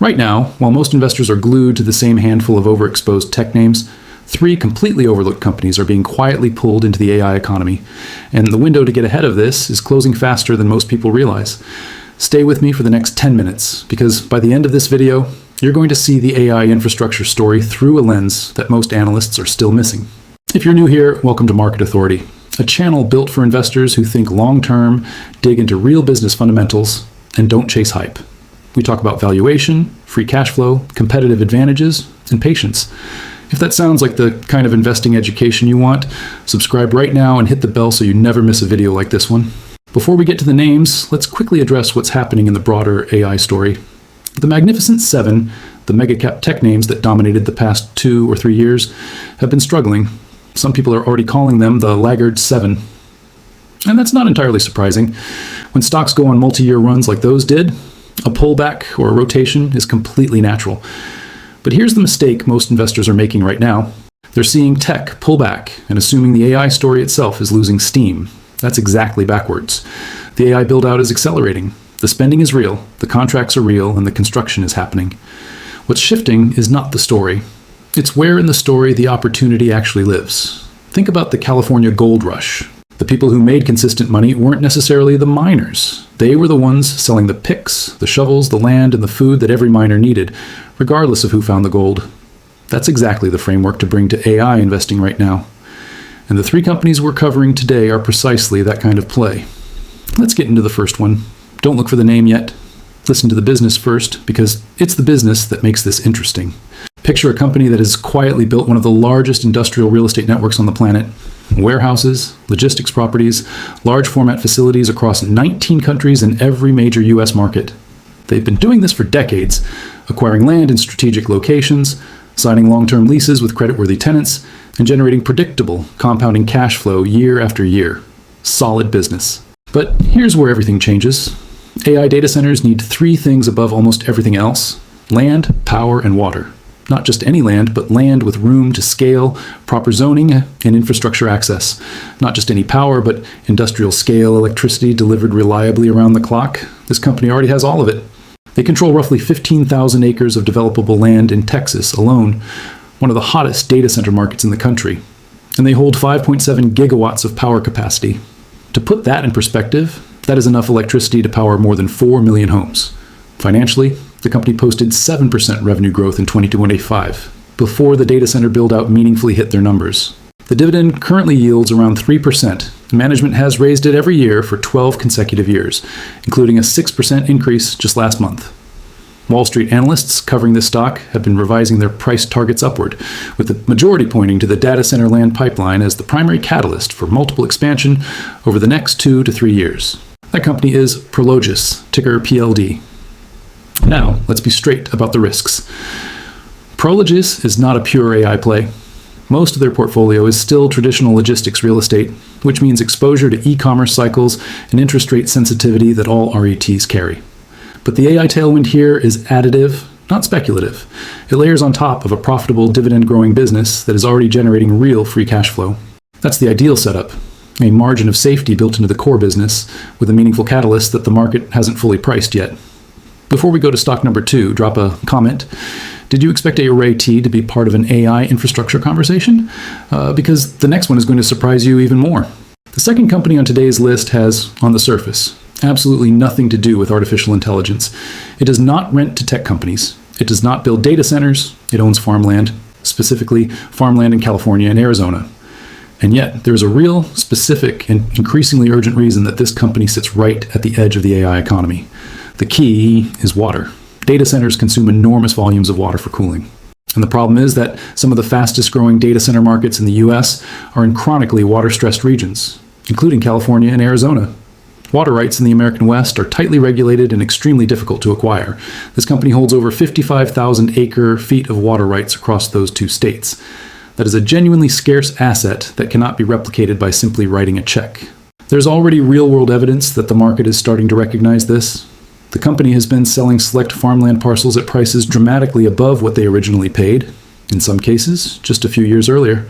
Right now, while most investors are glued to the same handful of overexposed tech names, 3 completely overlooked companies are being quietly pulled into the AI economy, and the window to get ahead of this is closing faster than most people realize. Stay with me for the next 10 minutes, because by the end of this video, you're going to see the AI infrastructure story through a lens that most analysts are still missing. If you're new here, welcome to Market Authority, a channel built for investors who think long-term, dig into real business fundamentals, and don't chase hype. We talk about valuation, free cash flow, competitive advantages, and patience. If that sounds like the kind of investing education you want, subscribe right now and hit the bell so you never miss a video like this one. Before we get to the names, let's quickly address what's happening in the broader AI story. The Magnificent Seven, the mega-cap tech names that dominated the past 2 or 3 years, have been struggling. Some people are already calling them the Laggard Seven. And that's not entirely surprising. When stocks go on multi-year runs like those did, a pullback or a rotation is completely natural. But here's the mistake most investors are making right now. They're seeing tech pull back and assuming the AI story itself is losing steam. That's exactly backwards. The AI buildout is accelerating. The spending is real, the contracts are real, and the construction is happening. What's shifting is not the story. It's where in the story the opportunity actually lives. Think about the California gold rush. The people who made consistent money weren't necessarily the miners. They were the ones selling the picks, the shovels, the land, and the food that every miner needed, regardless of who found the gold. That's exactly the framework to bring to AI investing right now. And the 3 companies we're covering today are precisely that kind of play. Let's get into the first one. Don't look for the name yet. Listen to the business first, because it's the business that makes this interesting. Picture a company that has quietly built one of the largest industrial real estate networks on the planet. Warehouses, logistics properties, large format facilities across 19 countries and every major US market. They've been doing this for decades, acquiring land in strategic locations, signing long-term leases with creditworthy tenants, and generating predictable, compounding cash flow year after year. Solid business. But here's where everything changes. AI data centers need 3 things above almost everything else: land, power, and water. Not just any land, but land with room to scale, proper zoning, and infrastructure access. Not just any power, but industrial scale electricity delivered reliably around the clock. This company already has all of it. They control roughly 15,000 acres of developable land in Texas alone, one of the hottest data center markets in the country. And they hold 5.7 gigawatts of power capacity. To put that in perspective, that is enough electricity to power more than 4 million homes. Financially, the company posted 7% revenue growth in 2025, before the data center build-out meaningfully hit their numbers. The dividend currently yields around 3%. Management has raised it every year for 12 consecutive years, including a 6% increase just last month. Wall Street analysts covering this stock have been revising their price targets upward, with the majority pointing to the data center land pipeline as the primary catalyst for multiple expansion over the next 2 to 3 years. That company is Prologis, ticker PLD. Now, let's be straight about the risks. Prologis is not a pure AI play. Most of their portfolio is still traditional logistics real estate, which means exposure to e-commerce cycles and interest rate sensitivity that all REITs carry. But the AI tailwind here is additive, not speculative. It layers on top of a profitable dividend-growing business that is already generating real free cash flow. That's the ideal setup, a margin of safety built into the core business with a meaningful catalyst that the market hasn't fully priced yet. Before we go to stock number 2, drop a comment. Did you expect a REIT to be part of an AI infrastructure conversation? Because the next one is going to surprise you even more. The second company on today's list has, on the surface, absolutely nothing to do with artificial intelligence. It does not rent to tech companies. It does not build data centers. It owns farmland, specifically farmland in California and Arizona. And yet, there is a real, specific, and increasingly urgent reason that this company sits right at the edge of the AI economy. The key is water. Data centers consume enormous volumes of water for cooling. And the problem is that some of the fastest growing data center markets in the US are in chronically water-stressed regions, including California and Arizona. Water rights in the American West are tightly regulated and extremely difficult to acquire. This company holds over 55,000 acre-feet of water rights across those 2 states. That is a genuinely scarce asset that cannot be replicated by simply writing a check. There's already real-world evidence that the market is starting to recognize this. The company has been selling select farmland parcels at prices dramatically above what they originally paid, in some cases, just a few years earlier.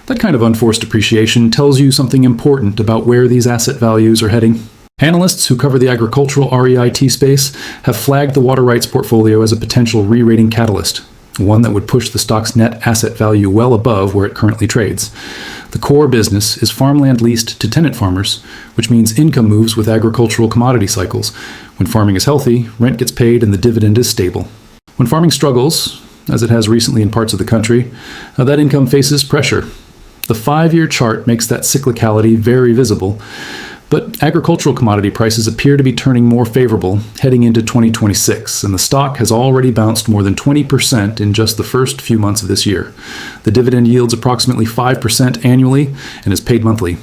That kind of unforced appreciation tells you something important about where these asset values are heading. Analysts who cover the agricultural REIT space have flagged the water rights portfolio as a potential re-rating catalyst, one that would push the stock's net asset value well above where it currently trades. The core business is farmland leased to tenant farmers, which means income moves with agricultural commodity cycles. When farming is healthy, rent gets paid and the dividend is stable. When farming struggles, as it has recently in parts of the country, that income faces pressure. The 5-year chart makes that cyclicality very visible, but agricultural commodity prices appear to be turning more favorable heading into 2026, and the stock has already bounced more than 20% in just the first few months of this year. The dividend yields approximately 5% annually and is paid monthly,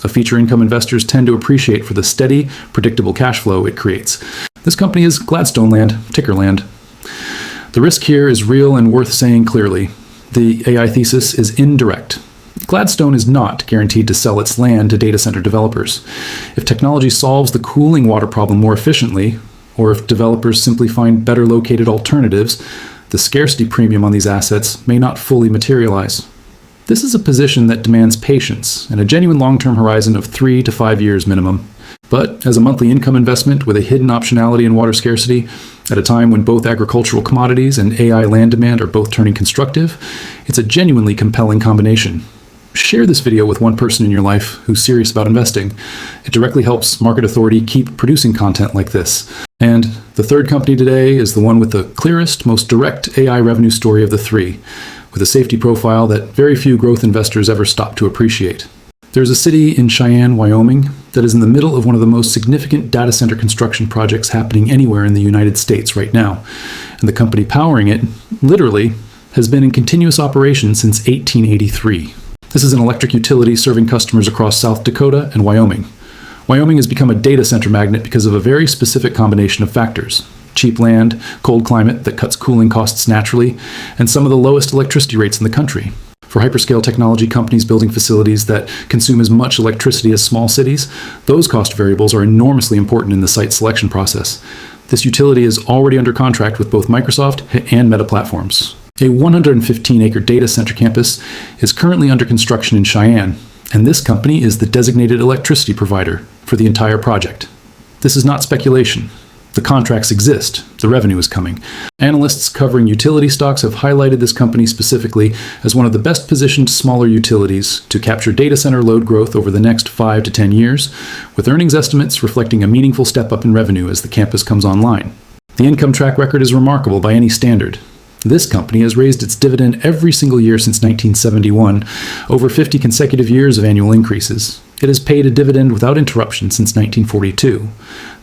a feature income investors tend to appreciate for the steady, predictable cash flow it creates. This company is Gladstone Land, ticker land. The risk here is real and worth saying clearly. The AI thesis is indirect. Gladstone is not guaranteed to sell its land to data center developers. If technology solves the cooling water problem more efficiently, or if developers simply find better located alternatives, the scarcity premium on these assets may not fully materialize. This is a position that demands patience and a genuine long-term horizon of 3 to 5 years minimum. But as a monthly income investment with a hidden optionality in water scarcity, at a time when both agricultural commodities and AI land demand are both turning constructive, it's a genuinely compelling combination. Share this video with one person in your life who's serious about investing. It directly helps Market Authority keep producing content like this. And the third company today is the one with the clearest, most direct AI revenue story of the three, with a safety profile that very few growth investors ever stop to appreciate. There's a city in Cheyenne, Wyoming, that is in the middle of one of the most significant data center construction projects happening anywhere in the United States right now. And the company powering it, literally, has been in continuous operation since 1883. This is an electric utility serving customers across South Dakota and Wyoming. Wyoming has become a data center magnet because of a very specific combination of factors: cheap land, cold climate that cuts cooling costs naturally, and some of the lowest electricity rates in the country. For hyperscale technology companies building facilities that consume as much electricity as small cities, those cost variables are enormously important in the site selection process. This utility is already under contract with both Microsoft and Meta Platforms. A 115-acre data center campus is currently under construction in Cheyenne, and this company is the designated electricity provider for the entire project. This is not speculation. The contracts exist. The revenue is coming. Analysts covering utility stocks have highlighted this company specifically as one of the best positioned smaller utilities to capture data center load growth over the next 5 to 10 years, with earnings estimates reflecting a meaningful step up in revenue as the campus comes online. The income track record is remarkable by any standard. This company has raised its dividend every single year since 1971, over 50 consecutive years of annual increases. It has paid a dividend without interruption since 1942.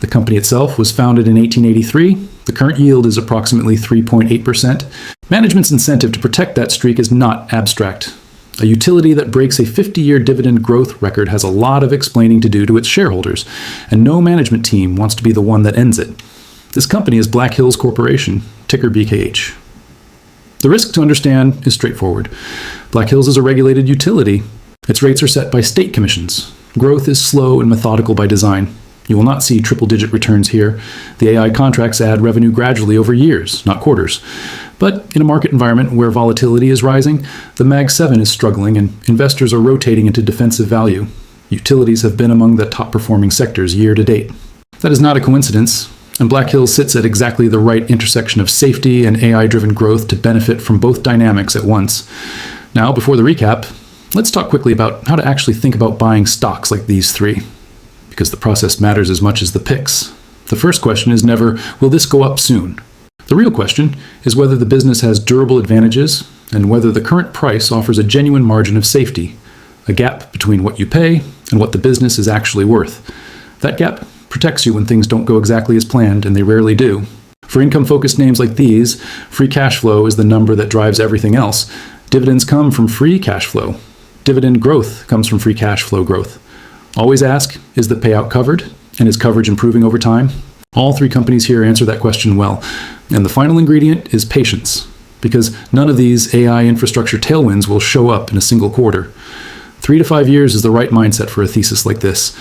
The company itself was founded in 1883. The current yield is approximately 3.8%. Management's incentive to protect that streak is not abstract. A utility that breaks a 50-year dividend growth record has a lot of explaining to do to its shareholders, and no management team wants to be the one that ends it. This company is Black Hills Corporation, ticker BKH. The risk to understand is straightforward. Black Hills is a regulated utility. Its rates are set by state commissions. Growth is slow and methodical by design. You will not see triple-digit returns here. The AI contracts add revenue gradually over years, not quarters. But in a market environment where volatility is rising, the Mag 7 is struggling and investors are rotating into defensive value. Utilities have been among the top-performing sectors year to date. That is not a coincidence. And Black Hills sits at exactly the right intersection of safety and AI-driven growth to benefit from both dynamics at once. Now, before the recap, let's talk quickly about how to actually think about buying stocks like these three, because the process matters as much as the picks. The first question is never, will this go up soon? The real question is whether the business has durable advantages and whether the current price offers a genuine margin of safety, a gap between what you pay and what the business is actually worth. That gap protects you when things don't go exactly as planned, and they rarely do. For income-focused names like these, free cash flow is the number that drives everything else. Dividends come from free cash flow. Dividend growth comes from free cash flow growth. Always ask, is the payout covered? And is coverage improving over time? All three companies here answer that question well. And the final ingredient is patience, because none of these AI infrastructure tailwinds will show up in a single quarter. 3 to 5 years is the right mindset for a thesis like this.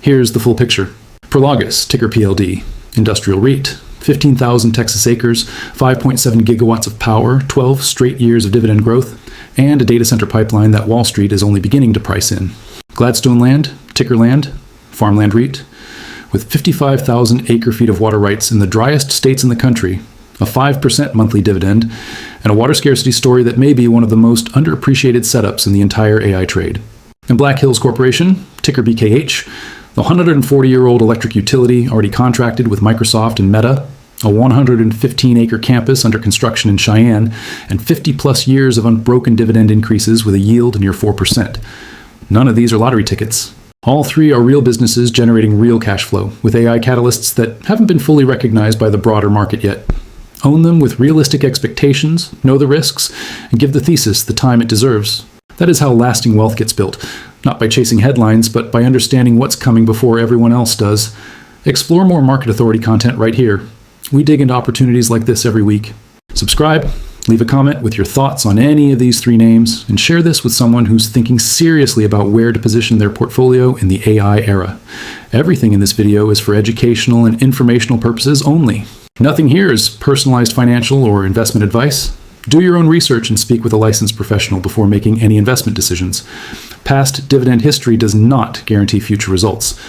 Here's the full picture. Prologis, ticker PLD, industrial REIT, 15,000 Texas acres, 5.7 gigawatts of power, 12 straight years of dividend growth, and a data center pipeline that Wall Street is only beginning to price in. Gladstone Land, ticker land, farmland REIT, with 55,000 acre-feet of water rights in the driest states in the country, a 5% monthly dividend, and a water scarcity story that may be one of the most underappreciated setups in the entire AI trade. And Black Hills Corporation, ticker BKH, the 140-year-old electric utility already contracted with Microsoft and Meta, a 115-acre campus under construction in Cheyenne, and 50-plus years of unbroken dividend increases with a yield near 4%. None of these are lottery tickets. All three are real businesses generating real cash flow, with AI catalysts that haven't been fully recognized by the broader market yet. Own them with realistic expectations, know the risks, and give the thesis the time it deserves. That is how lasting wealth gets built, not by chasing headlines, but by understanding what's coming before everyone else does. Explore more Market Authority content right here. We dig into opportunities like this every week. Subscribe, leave a comment with your thoughts on any of these three names, and share this with someone who's thinking seriously about where to position their portfolio in the AI era. Everything in this video is for educational and informational purposes only. Nothing here is personalized financial or investment advice. Do your own research and speak with a licensed professional before making any investment decisions. Past dividend history does not guarantee future results.